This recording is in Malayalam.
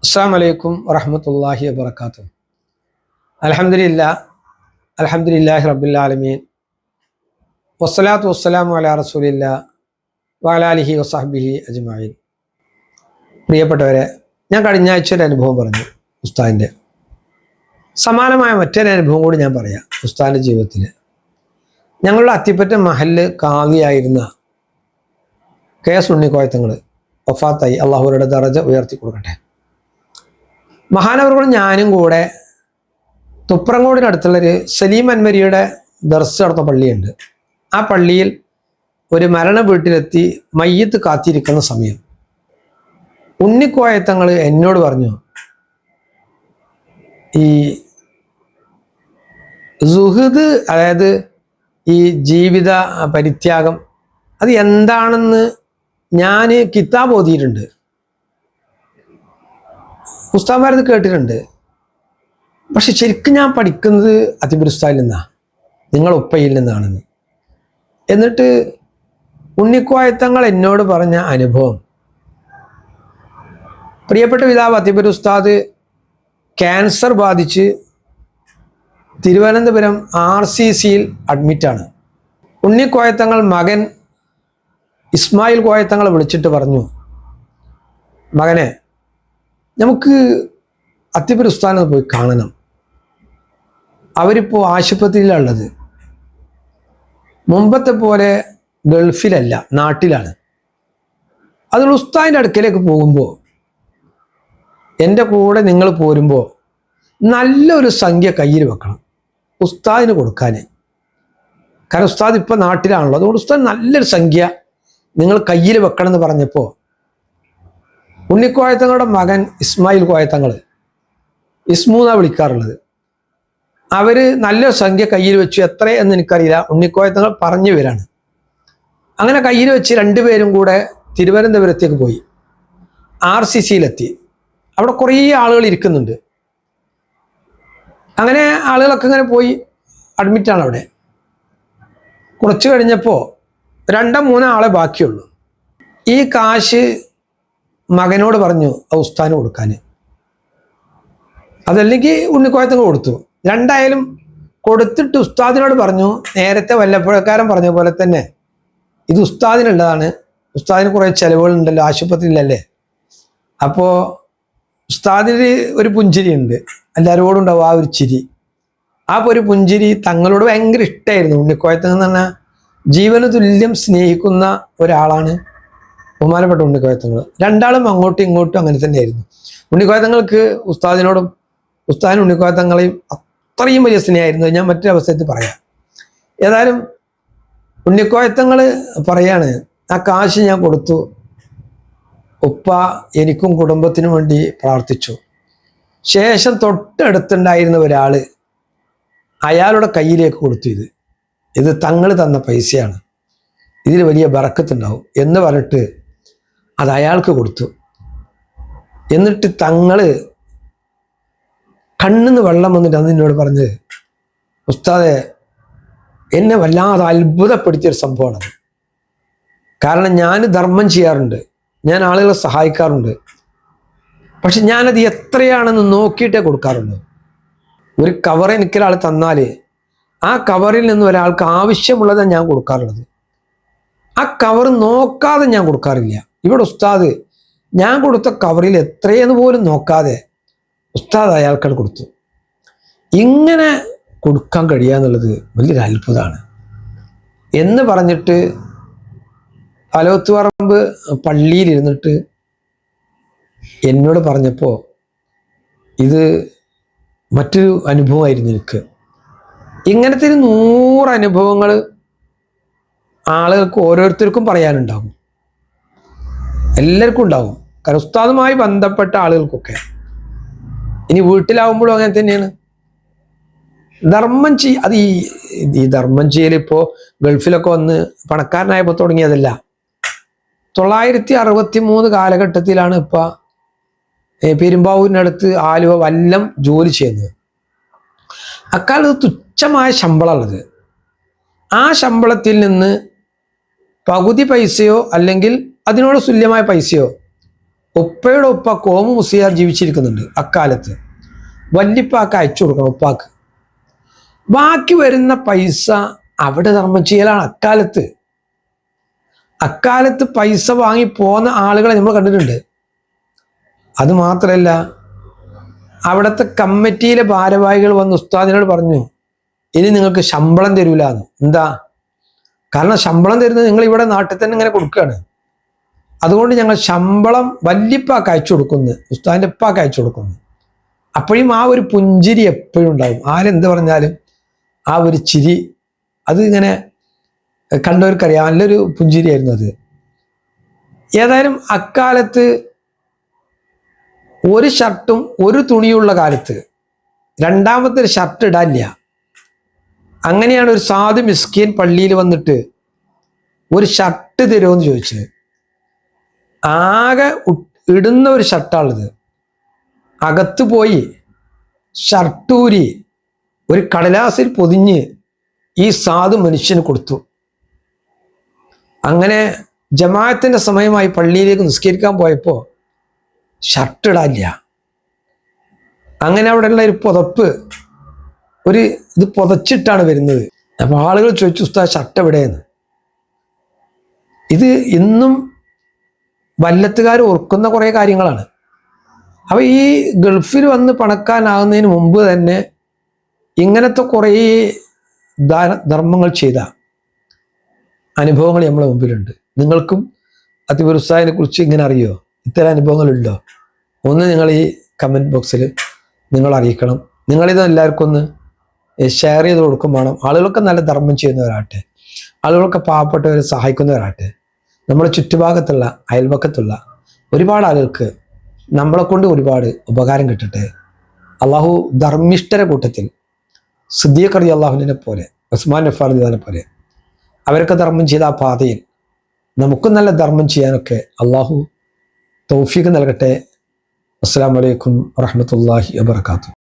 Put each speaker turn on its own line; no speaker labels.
അസ്സലാമു അലൈക്കും വറഹ്മത്തുള്ളാഹി വബറകാതുഹു. അൽഹംദുലില്ലാഹി റബ്ബിൽ ആലമീൻ വസ്സലാത്തു വസ്സലാമു അലാ റസൂലില്ലാഹി വഅലാ ആലിഹി വസഹ്ബിഹി അജ്മഈൻ. പ്രിയപ്പെട്ടവരെ, ഞാൻ കഴിഞ്ഞ ആഴ്ച ഒരു അനുഭവം പറഞ്ഞു ഉസ്താദിൻ്റെ. സമാനമായ മറ്റൊരു അനുഭവം കൂടി ഞാൻ പറയാം. ഉസ്താദിൻ്റെ ജീവിതത്തിൽ ഞങ്ങളുടെ അത്തിപ്പറ്റ മഹല്ല് കാളിയായിരുന്ന കെ.എസ്. ഉണ്ണിക്കോയത്തങ്ങൾ വഫാത്തായി. അള്ളാഹുവരുടെ ദറജ ഉയർത്തി കൊടുക്കട്ടെ. മഹാനവറുകളും ഞാനും കൂടെ തുപ്രങ്ങോടിനടുത്തുള്ളൊരു സലീം അൻവരിയുടെ ദർസ് നടന്ന പള്ളിയുണ്ട്. ആ പള്ളിയിൽ ഒരു മരണ വീട്ടിലെത്തി മയ്യത്ത് കാത്തിരിക്കുന്ന സമയം ഉണ്ണിക്കോയത്തങ്ങൾ എന്നോട് പറഞ്ഞു, ഈ സുഹൃദ്, അതായത് ഈ ജീവിത പരിത്യാഗം, അത് എന്താണെന്ന് ഞാൻ കിതാബ് ഓതിയിട്ടുണ്ട്, ഉസ്താദ്മാരത് കേട്ടിട്ടുണ്ട്. പക്ഷെ ശരിക്കും ഞാൻ പഠിക്കുന്നത് അത്തിബുൽ ഉസ്താദിൽ നിന്നാണ്, നിങ്ങൾ ഉപ്പയിൽ നിന്നാണെന്ന്. എന്നിട്ട് ഉണ്ണിക്കോയത്തങ്ങൾ എന്നോട് പറഞ്ഞ അനുഭവം, പ്രിയപ്പെട്ട പിതാവ് അത്തിബുൽ ഉസ്താദ് ക്യാൻസർ ബാധിച്ച് തിരുവനന്തപുരം RCCയിൽ അഡ്മിറ്റാണ്. ഉണ്ണിക്കോയത്തങ്ങൾ മകൻ ഇസ്മായിൽ കോയത്തങ്ങളെ വിളിച്ചിട്ട് പറഞ്ഞു, മകനെ, നമുക്ക് അത്തിബുൽ ഉസ്താദിനെ പോയി കാണണം. അവരിപ്പോൾ ആശുപത്രിയിലുള്ളത്. മുമ്പത്തെ പോലെ ഗൾഫിലല്ല, നാട്ടിലാണ്. അതിൽ ഉസ്താദിൻ്റെ അടുക്കലേക്ക് പോകുമ്പോൾ, എൻ്റെ കൂടെ നിങ്ങൾ പോരുമ്പോൾ നല്ലൊരു സംഖ്യ കയ്യിൽ വെക്കണം ഉസ്താദിന് കൊടുക്കാൻ. കാരണം ഉസ്താദ് ഇപ്പം നാട്ടിലാണല്ലോ, അതുകൊണ്ട് ഉസ്താദ് നല്ലൊരു സംഖ്യ നിങ്ങൾ കയ്യിൽ വെക്കണം എന്ന് പറഞ്ഞപ്പോൾ ഉണ്ണിക്കോയത്തങ്ങളുടെ മകൻ ഇസ്മായിൽ കോയത്തങ്ങൾ, ഇസ്മു എന്നാണ് വിളിക്കാറുള്ളത്, അവർ നല്ലൊരു സംഖ്യ കയ്യിൽ വെച്ചു. എത്രയെന്ന് എനിക്കറിയില്ല, ഉണ്ണിക്കോയത്തങ്ങൾ പറഞ്ഞു വരാണ്. അങ്ങനെ കയ്യിൽ വെച്ച് രണ്ടുപേരും കൂടെ തിരുവനന്തപുരത്തേക്ക് പോയി. RCCയിലെത്തി. അവിടെ കുറേ ആളുകൾ ഇരിക്കുന്നുണ്ട്. അങ്ങനെ ആളുകളൊക്കെ ഇങ്ങനെ പോയി അഡ്മിറ്റാണ് അവിടെ. കുറച്ച് കഴിഞ്ഞപ്പോൾ 2-3 ആളെ ബാക്കിയുള്ളൂ. ഈ കാശ് മകനോട് പറഞ്ഞു ഉസ്താദിന് കൊടുക്കാൻ, അതല്ലെങ്കിൽ ഉണ്ണിക്കോയത്തങ്ങൾ കൊടുത്തു. രണ്ടായാലും കൊടുത്തിട്ട് ഉസ്താദിനോട് പറഞ്ഞു, നേരത്തെ വല്ലപ്പുഴക്കാരൻ പറഞ്ഞ പോലെ തന്നെ ഇത് ഉസ്താദിനുള്ളതാണ്, ഉസ്താദിന് കുറേ ചിലവുകളുണ്ടല്ലോ, ആശുപത്രിയിലല്ലേ. അപ്പോൾ ഉസ്താദിന് ഒരു പുഞ്ചിരി ഉണ്ട്, എല്ലാവരോടും ഉണ്ടാവും ആ ഒരു ചിരി. ആ ഒരു പുഞ്ചിരി തങ്ങളോട് ഭയങ്കര ഇഷ്ടമായിരുന്നു. ഉണ്ണിക്കോയത്തങ്ങൾ എന്ന് പറഞ്ഞാൽ ജീവന് തുല്യം സ്നേഹിക്കുന്ന ഒരാളാണ് ബഹുമാനപ്പെട്ട ഉണ്ണിക്കോയത്തങ്ങൾ. രണ്ടാളും അങ്ങോട്ടും ഇങ്ങോട്ടും അങ്ങനെ തന്നെയായിരുന്നു. ഉണ്ണിക്കോയത്തങ്ങൾക്ക് ഉസ്താദിനോടും ഉസ്താദിന് ഉണ്ണിക്കോയത്തങ്ങളെയും അത്രയും വലിയ സ്നേഹമായിരുന്നു. ഞാൻ മറ്റൊരു അവസരത്തിൽ പറയാം. ഏതായാലും ഉണ്ണിക്കോയത്തങ്ങൾ പറയാണ്, ആ കാശ് ഞാൻ കൊടുത്തു, ഉപ്പ എനിക്കും കുടുംബത്തിനും വേണ്ടി പ്രാർത്ഥിച്ചു. ശേഷം തൊട്ടടുത്തുണ്ടായിരുന്ന ഒരാൾ അയാളുടെ കയ്യിലേക്ക് കൊടുത്തു, ഇത് തങ്ങൾ തന്ന പൈസയാണ്, ഇതിൽ വലിയ ബറക്കത്തുണ്ടാവും എന്ന് പറഞ്ഞിട്ട് അത് അയാൾക്ക് കൊടുത്തു. എന്നിട്ട് തങ്ങൾ കണ്ണിന്ന് വെള്ളം വന്നിട്ട് അന്ന് എന്നോട് പറഞ്ഞത്, ഉസ്താദെ, എന്നെ വല്ലാതെ അത്ഭുതപ്പെടുത്തിയൊരു സംഭവമാണ്. കാരണം ഞാൻ ധർമ്മം ചെയ്യാറുണ്ട്, ഞാൻ ആളുകളെ സഹായിക്കാറുണ്ട്, പക്ഷെ ഞാനത് എത്രയാണെന്ന് നോക്കിയിട്ടേ കൊടുക്കാറുള്ളൂ. ഒരു കവർ എനിക്കൊരാൾ തന്നാൽ ആ കവറിൽ നിന്ന് ഒരാൾക്ക് ആവശ്യമുള്ളതാണ് ഞാൻ കൊടുക്കാറുള്ളത്. ആ കവർ നോക്കാതെ ഞാൻ കൊടുക്കാറില്ല. ഇവിടെ ഉസ്താദ് ഞാൻ കൊടുത്ത കവറിൽ എത്രയെന്ന് പോലും നോക്കാതെ ഉസ്താദ് അയാൾക്കാണ് കൊടുത്തു. ഇങ്ങനെ കൊടുക്കാൻ കഴിയുക എന്നുള്ളത് വലിയൊരു അത്ഭുതമാണ് എന്ന് പറഞ്ഞിട്ട് അലോത്തുപറമ്പ് പള്ളിയിലിരുന്നിട്ട് എന്നോട് പറഞ്ഞപ്പോൾ ഇത് മറ്റൊരു അനുഭവമായിരുന്നു എനിക്ക്. ഇങ്ങനത്തെ 100 അനുഭവങ്ങൾ ആളുകൾക്ക് ഓരോരുത്തർക്കും പറയാനുണ്ടാകും, എല്ലാവർക്കും ഉണ്ടാവും. കാരണം ഉസ്താദുമായി ബന്ധപ്പെട്ട ആളുകൾക്കൊക്കെ. ഇനി വീട്ടിലാവുമ്പോഴും അങ്ങനെ തന്നെയാണ്. ധർമ്മം അത് ഈ ധർമ്മം ചെയ്യൽ ഇപ്പോൾ ഗൾഫിലൊക്കെ വന്ന് പണക്കാരനായപ്പോൾ തുടങ്ങിയതല്ല. 963 കാലഘട്ടത്തിലാണ് ഇപ്പം പെരുമ്പാവൂരിനടുത്ത് ആലുവ വല്ലം ജോലി ചെയ്യുന്നത്. അക്കാലത്ത് തുച്ഛമായ ശമ്പളമുള്ളത്. ആ ശമ്പളത്തിൽ നിന്ന് പകുതി പൈസയോ അല്ലെങ്കിൽ അതിനോട് തുല്യമായ പൈസയോ ഉപ്പയുടെ ഉപ്പ കോമു മുസ്ലിയാർ ജീവിച്ചിരിക്കുന്നുണ്ട് അക്കാലത്ത്. വല്യപ്പാക്ക് അയച്ചു കൊടുക്കണം ഉപ്പാക്ക്. ബാക്കി വരുന്ന പൈസ അവിടെ ധർമ്മം ചെയ്യലാണ് അക്കാലത്ത്. അക്കാലത്ത് പൈസ വാങ്ങി പോന്ന ആളുകളെ നമ്മൾ കണ്ടിട്ടുണ്ട്. അത് മാത്രമല്ല, അവിടുത്തെ കമ്മിറ്റിയിലെ ഭാരവാഹികൾ വന്ന് ഉസ്താദിനോട് പറഞ്ഞു, ഇനി നിങ്ങൾക്ക് ശമ്പളം തരൂല എന്ന്. എന്താ കാരണം? ശമ്പളം തരുന്നത് നിങ്ങൾ ഇവിടെ നാട്ടിൽ തന്നെ ഇങ്ങനെ കൊടുക്കുകയാണ്. അതുകൊണ്ട് ഞങ്ങൾ ശമ്പളം വല്യപ്പാക്ക് അയച്ചു കൊടുക്കുന്നു, ഉസ്താദിൻ്റെ ഉപ്പാക്ക് അയച്ചു കൊടുക്കുന്നു. അപ്പോഴും ആ ഒരു പുഞ്ചിരി എപ്പോഴും ഉണ്ടാവും. ആരെന്ത് പറഞ്ഞാലും ആ ഒരു ചിരി, അത് ഇങ്ങനെ കണ്ടവർക്കറിയാം, നല്ലൊരു പുഞ്ചിരിയായിരുന്നു അത്. ഏതായാലും അക്കാലത്ത് ഒരു ഷർട്ടും ഒരു തുണിയുള്ള കാലത്ത് രണ്ടാമത്തെ ഒരു ഷർട്ട് ഇടാനില്ല. അങ്ങനെയാണ് ഒരു സാധു മിസ്കീൻ പള്ളിയിൽ വന്നിട്ട് ഒരു ഷർട്ട് തരുമോയെന്ന് ചോദിച്ചത്. ആകെ ഇടുന്ന ഒരു ഷർട്ടാണിത്. അകത്ത് പോയി ഷർട്ടൂരി ഒരു കടലാസിൽ പൊതിഞ്ഞ് ഈ സാധു മനുഷ്യന് കൊടുത്തു. അങ്ങനെ ജമാഅത്തിന്റെ സമയമായി പള്ളിയിലേക്ക് നിസ്കരിക്കാൻ പോയപ്പോൾ ഷർട്ട് ഇടാനില്ല. അങ്ങനെ അവിടെയുള്ള ഒരു പുതപ്പ്, ഇത് പുതച്ചിട്ടാണ് വരുന്നത്. അപ്പോൾ ആളുകൾ ചോദിച്ചു, ഉസ്താദ് ഷർട്ട് എവിടെയെന്ന്. ഇത് ഇന്നും വല്ലത്തുകാർ ഓർക്കുന്ന കുറേ കാര്യങ്ങളാണ്. അപ്പോൾ ഈ ഗൾഫിൽ വന്ന് പണക്കാരനാകുന്നതിന് മുമ്പ് തന്നെ ഇങ്ങനത്തെ കുറേ ധർമ്മങ്ങൾ ചെയ്ത അനുഭവങ്ങൾ നമ്മളെ മുമ്പിലുണ്ട്. നിങ്ങൾക്കും അത്തിബർ ഉസ്താദിനെ കുറിച്ച് ഇങ്ങനെ അറിയോ? ഇത്തരം അനുഭവങ്ങളുണ്ടോ? ഒന്ന് നിങ്ങൾ ഈ കമൻറ്റ് ബോക്സിൽ നിങ്ങൾ അറിയിക്കണം. നിങ്ങളിത് എല്ലാവർക്കും ഒന്ന് ഷെയർ ചെയ്ത് കൊടുക്കും വേണം. ആളുകളൊക്കെ നല്ല ധർമ്മം ചെയ്യുന്നവരാട്ടെ, ആളുകളൊക്കെ പാവപ്പെട്ടവരെ സഹായിക്കുന്നവരാട്ടെ. നമ്മുടെ ചുറ്റുഭാഗത്തുള്ള അയൽവക്കത്തുള്ള ഒരുപാട് ആളുകൾക്ക് നമ്മളെ കൊണ്ട് ഒരുപാട് ഉപകാരം കിട്ടട്ടെ. അള്ളാഹു ധർമ്മിഷ്ഠരെ കൂട്ടത്തിൽ സിദ്ദീഖ് റളിയല്ലാഹുവിനെ പോലെ, ഉസ്മാൻ അഫ്ഫാൻ റളിയല്ലാഹുവിനെ പോലെ അവരൊക്കെ ധർമ്മം ചെയ്ത ആ പാതയിൽ നമുക്കും നല്ല ധർമ്മം ചെയ്യാനൊക്കെ അള്ളാഹു തൗഫീഖ് നൽകട്ടെ. അസ്സലാമു അലൈക്കും വറഹ്മത്തുള്ളാഹി വബറകാതുഹു.